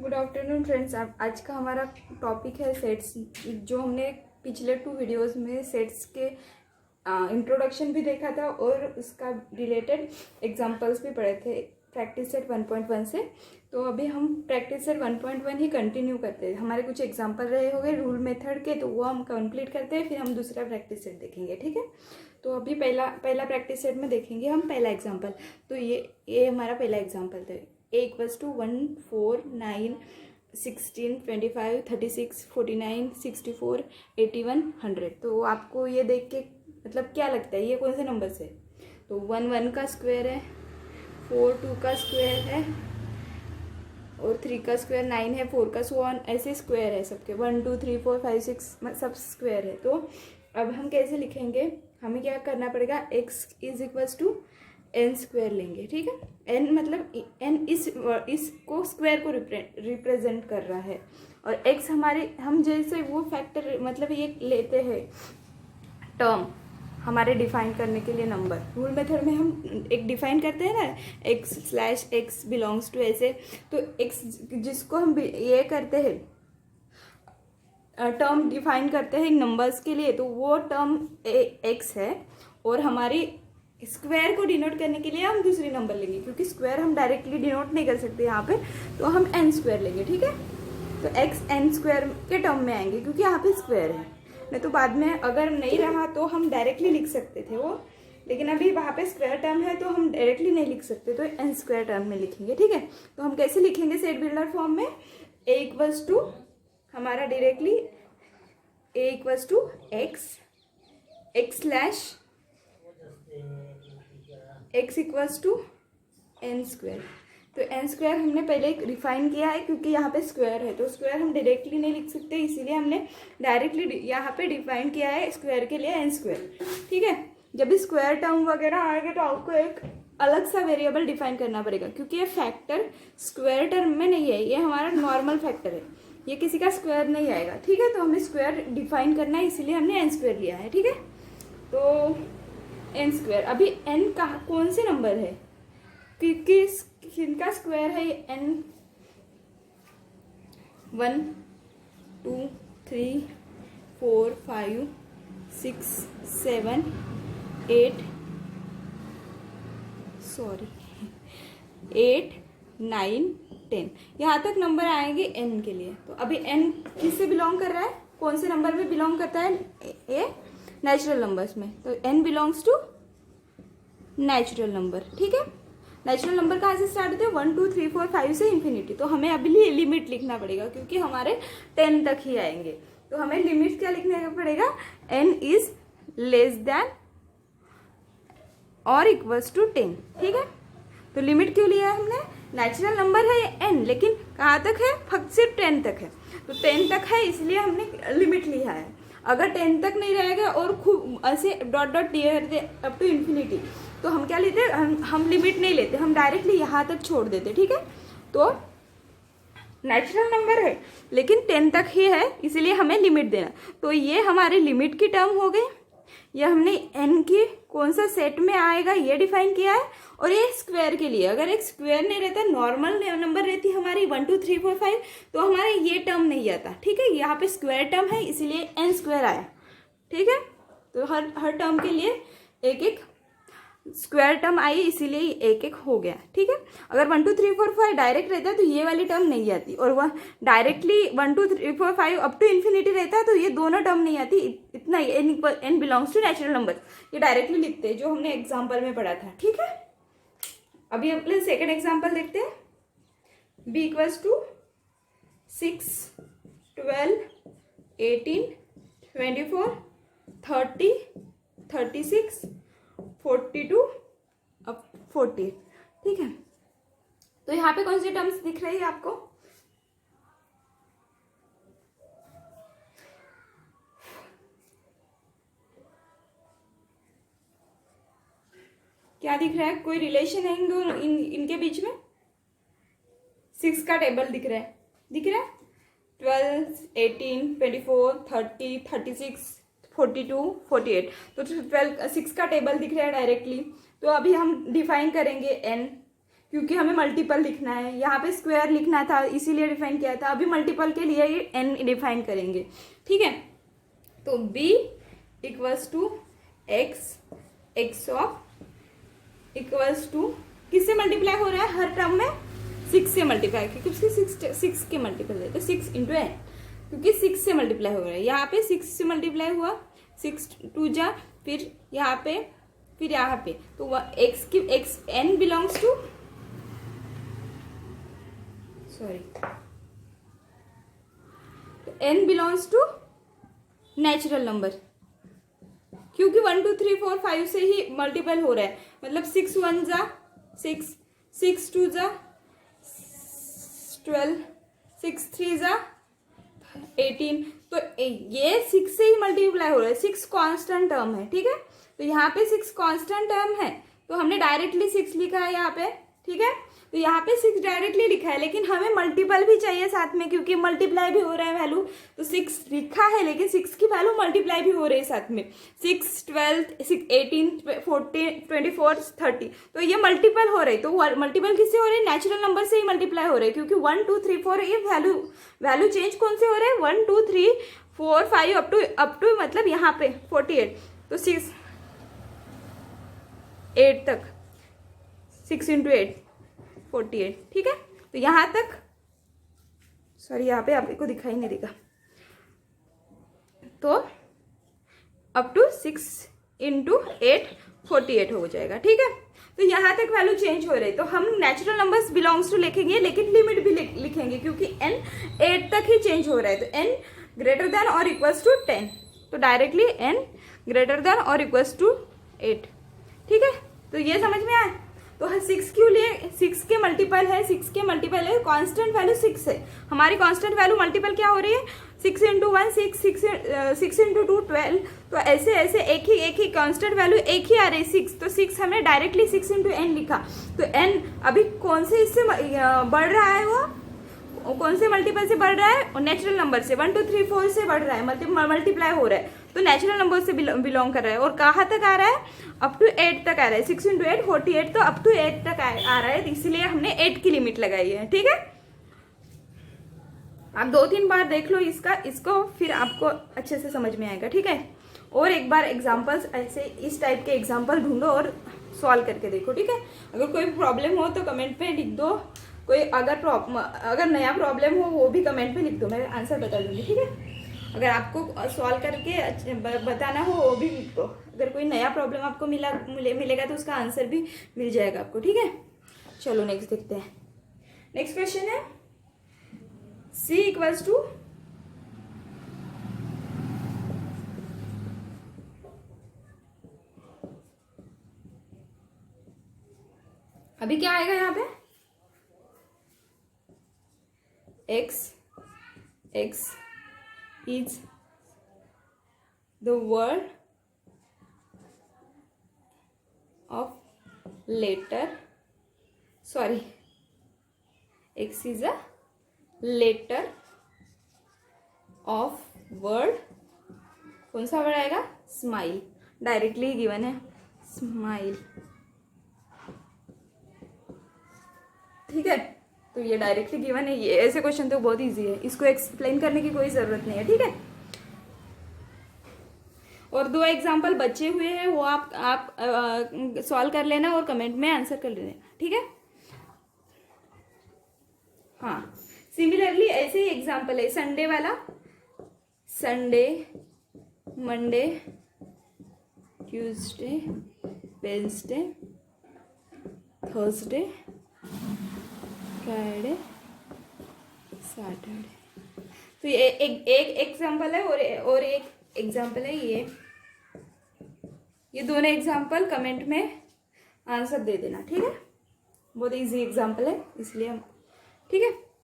Good afternoon friends. आज का हमारा टॉपिक है सेट्स। जो हमने पिछले 2 वीडियोस में सेट्स के इंट्रोडक्शन भी देखा था और उसका रिलेटेड एग्जांपल्स भी पढ़े थे प्रैक्टिस सेट 1.1 से। तो अभी हम प्रैक्टिस सेट 1.1 ही कंटिन्यू करते हैं। हमारे कुछ एग्जांपल रहे होंगे रूल मेथड के, तो वो हम कंप्लीट करते हैं, फिर हम दूसरा प्रैक्टिस सेट देखेंगे। ठीक है, तो अभी पहला प्रैक्टिस सेट में देखेंगे हम पहला एग्जाम्पल। तो ये हमारा पहला एग्जाम्पल था। A=1, 4, 9, 16, 25, 36, 49, 64, 81, 100। तो आपको ये देख के मतलब क्या लगता है ये कौन से नंबर से? तो 1 का स्क्वायर है, 4 2 का स्क्वायर है, और 3 का स्क्वायर 9 है, 4 का सो ऑन, ऐसे स्क्वायर है सबके। 1 2 3 4 5 6 सब स्क्वायर है। तो अब हम कैसे लिखेंगे? हमें क्या करना पड़ेगा? x=n स्क्वायर लेंगे। ठीक है, n मतलब n इसको स्क्वायर को रिप्रेजेंट कर रहा है, और x हमारे हम जैसे वो फैक्टर मतलब ये लेते हैं टर्म हमारे डिफाइन करने के लिए नंबर। रूल मेथड में हम एक डिफाइन करते हैं ना, x/x बिलोंग्स टू ऐसे। तो x जिसको हम ये करते हैं टर्म डिफाइन करते हैं नंबर्स के लिए, तो वो टर्म x है, और हमारी स्क्वायर को डिनोट करने के लिए हम दूसरी नंबर लेंगे, क्योंकि स्क्वायर हम डायरेक्टली डिनोट नहीं कर सकते यहाँ पे, तो हम n स्क्वायर लेंगे। ठीक है, तो x n स्क्वायर के टर्म में आएंगे क्योंकि यहाँ पे स्क्वायर है। नहीं तो बाद में अगर नहीं रहा तो हम डायरेक्टली लिख सकते थे वो, लेकिन अभी वहाँ पे स्क्वायर टर्म है तो हम डायरेक्टली नहीं लिख सकते, तो n स्क्वायर टर्म में लिखेंगे। ठीक है, तो हम कैसे लिखेंगे सेट बिल्डर फॉर्म में? A= हमारा डायरेक्टली A=x n²। तो n स्क्वायर हमने पहले रिफाइन किया है, क्योंकि यहाँ पे स्क्वायर है तो स्क्वायर हम डायरेक्टली नहीं लिख सकते, इसीलिए हमने डायरेक्टली यहाँ पे डिफाइन किया है स्क्वायर के लिए n²। ठीक है, जब भी स्क्वायर टर्म वगैरह आएगा तो आपको एक अलग सा वेरिएबल डिफाइन करना पड़ेगा, क्योंकि ये फैक्टर स्क्वायर टर्म में नहीं है, ये हमारा नॉर्मल फैक्टर है, ये किसी का स्क्वायर नहीं आएगा। ठीक है, तो हमें स्क्वायर डिफाइन करना है, इसीलिए हमने n² लिया है। ठीक है, तो n²। अभी n का कौन से नंबर है, किनका स्क्वायर है ये n? 1 2 3 4 5 6 7 8 9 10, यहाँ तक नंबर आएंगे n के लिए। तो अभी n किससे बिलोंग कर रहा है, कौन से नंबर में बिलोंग करता है? ए नेचुरल नंबर्स में। तो n belongs to natural number. ठीक है, नेचुरल नंबर कहाँ से स्टार्ट होते हैं? 1 2 3 4 5 से इन्फिनिटी। तो हमें अभी लिमिट लिखना पड़ेगा, क्योंकि हमारे 10 तक ही आएंगे। तो हमें लिमिट क्या लिखने का पड़ेगा? n इज लेस देन और इक्वल्स टू 10। ठीक है, तो लिमिट क्यों लिया है हमने? नेचुरल नंबर है ये n, लेकिन कहाँ तक है? फक्त सिर्फ 10 तक है, तो 10 तक है इसलिए हमने लिमिट लिया है। अगर 10 तक नहीं रहेगा और खूब ऐसे डॉट डॉट दिए रहते अप टू इन्फिनिटी, तो हम क्या लेते? हम लिमिट नहीं लेते, हम डायरेक्टली यहाँ तक छोड़ देते। ठीक है, तो नेचुरल नंबर है लेकिन 10 तक ही है, इसलिए हमें लिमिट देना। तो ये हमारे लिमिट की टर्म हो गई। ये हमने n की कौन सा सेट में आएगा ये डिफाइन किया है, और ये स्क्वायर के लिए अगर एक स्क्वायर नहीं रहता, नॉर्मल नंबर रहती हमारी 1 2 3 4 5, तो हमारे ये टर्म नहीं आता। ठीक है, यहाँ पे स्क्वायर टर्म है इसलिए n² आया। ठीक है, तो हर टर्म के लिए एक स्क्वायर टर्म आई, इसीलिए एक हो गया। ठीक है, अगर 1 2 3 4 5 डायरेक्ट रहता है तो ये वाली टर्म नहीं आती, और वह डायरेक्टली 1 2 3 4 5 अप टू इन्फिनिटी रहता है तो ये दोनों टर्म नहीं आती। इतना ही n belongs to natural number, ये डायरेक्टली लिखते हैं, जो हमने एग्जाम्पल में पढ़ा था। ठीक है, अभी अपने सेकेंड एग्जाम्पल देखते हैं। b=6 12 18 24 30 36 42 अब 40। ठीक है, तो यहाँ पे कौन सी टर्म्स दिख रही है आपको? क्या दिख रहा है? कोई रिलेशन है इनके बीच में? 6 का टेबल दिख रहा है, 12 18 24 30 36 42 48, तो 6 का टेबल दिख रहा है डायरेक्टली। तो अभी हम डिफाइन करेंगे n, क्योंकि हमें मल्टीपल लिखना है, यहाँ पे स्क्वायर लिखना था इसीलिए डिफाइन किया था। अभी मल्टीपल के लिए ही n डिफाइन करेंगे, ठीक है। तो b equals to x of equals to किससे मल्टीप्लाई हो रहा है, हर टर्म में 6 से मल्टीप्लाई, क्योंकि उसके 6 के मल्टीपल है तो 6 इंटू n, क्योंकि 6 से मल्टीप्लाई हो रहा है। यहाँ पे 6 से मल्टीप्लाई हुआ, 6 2 जा, फिर यहाँ पे, फिर यहाँ पे, तो x n belongs to, sorry, तो n belongs to natural number, क्योंकि 1 2 3 4 5 से ही मल्टीपल हो रहा है, मतलब 6 1 जा 6, 6 2 जा 12, 6 3 जा 18, तो ये 6 से ही मल्टीप्लाई हो रहा है। 6 कांस्टेंट टर्म है, ठीक है। तो यहाँ पे 6 कांस्टेंट टर्म है, तो हमने डायरेक्टली 6 लिखा है यहाँ पे, ठीक है। तो यहाँ पे 6 डायरेक्टली लिखा है, लेकिन हमें मल्टीपल भी चाहिए साथ में, क्योंकि मल्टीप्लाई भी हो रहा है वैल्यू। तो 6 लिखा है, लेकिन 6 की वैल्यू मल्टीप्लाई भी हो रही है साथ में, 6 12 6 18 14 24 30, तो ये मल्टीपल हो रही है। तो मल्टीपल किससे हो रही है, नेचुरल नंबर से ही मल्टीप्लाई हो रही है, क्योंकि 1 2 3 4 ये वैल्यू चेंज कौन से हो रहे हैं, 1 2 3 4 5 अप टू मतलब यहाँ पे 48, तो 6 8 तक, 6 इंटू 8 48, ठीक है। तो यहाँ तक, सॉरी यहाँ पे आपको दिखाई नहीं देगा, तो अप टू 6 इंटू 8 48 हो जाएगा, ठीक है। तो यहाँ तक वैल्यू चेंज हो रही है, तो हम नेचुरल नंबर्स बिलोंग्स टू लिखेंगे, लेकिन लिमिट भी लिखेंगे, क्योंकि n 8 तक ही चेंज हो रहा है। तो n ग्रेटर देन और इक्वल्स टू 10, तो डायरेक्टली n ग्रेटर देन और इक्वल्स टू 8, ठीक है। तो ये समझ में आया। तो 6 क्यों लिए, 6 के मल्टीपल है, 6 के मल्टीपल है, कांस्टेंट वैल्यू 6 है हमारी, कांस्टेंट वैल्यू मल्टीपल क्या हो रही है, 6 इंटू 1 6 इंटू 2 12, तो ऐसे ऐसे एक ही कांस्टेंट वैल्यू एक ही आ रही है 6, तो 6 हमने डायरेक्टली 6 इंटू n लिखा। तो n अभी कौन से इससे बढ़ रहा है, वो कौन से मल्टीपल से बढ़ रहा है, और नेचुरल नंबर से 1 2 3 4 से बढ़ रहा है, मल्टीप्लाई हो रहा है, तो नेचुरल नंबर से बिलोंग कर रहा है। और कहाँ तक आ रहा है, अप टू 8 तक आ रहा है, 6 इंटू 8 48, तो अप टू 8 तक आ रहा है, इसलिए हमने 8 की लिमिट लगाई है, ठीक है। आप 2-3 बार देख लो इसको, फिर आपको अच्छे से समझ में आएगा, ठीक है। और एक बार एग्जाम्पल्स ऐसे इस टाइप के एग्जाम्पल ढूंढो और सॉल्व करके देखो, ठीक है। अगर कोई प्रॉब्लम हो तो कमेंट पे लिख दो, कोई अगर नया प्रॉब्लम हो वो भी कमेंट पे लिख दो, मैं आंसर बता दूंगी, ठीक है। अगर आपको सॉल्व करके बताना हो वो भी लिख दो, अगर कोई नया प्रॉब्लम आपको मिलेगा तो उसका आंसर भी मिल जाएगा आपको, ठीक है। चलो नेक्स्ट देखते हैं। नेक्स्ट क्वेश्चन है c इक्वल्स टू अभी क्या आएगा यहाँ पे, x is the word of letter, sorry, x is a letter of word, कौन सा वर्ड आएगा, स्माइल, डायरेक्टली गिवन है स्माइल, ठीक है। तो ये डायरेक्टली गिवन है, ये ऐसे क्वेश्चन तो बहुत इजी है, इसको एक्सप्लेन करने की कोई ज़रूरत नहीं है, ठीक है। और 2 एग्जांपल बचे हुए हैं, वो आप सॉल्व कर लेना और कमेंट में आंसर कर लेना, ठीक है। हाँ, सिमिलरली ऐसे ही एग्जांपल है संडे वाला, Sunday Monday Tuesday Wednesday Thursday Friday Saturday, तो ये एक एग्जाम्पल है और एक एग्जाम्पल है ये दोनों एग्जाम्पल कमेंट में आंसर दे देना, ठीक है। बहुत इजी एग्जाम्पल है इसलिए हम, ठीक है।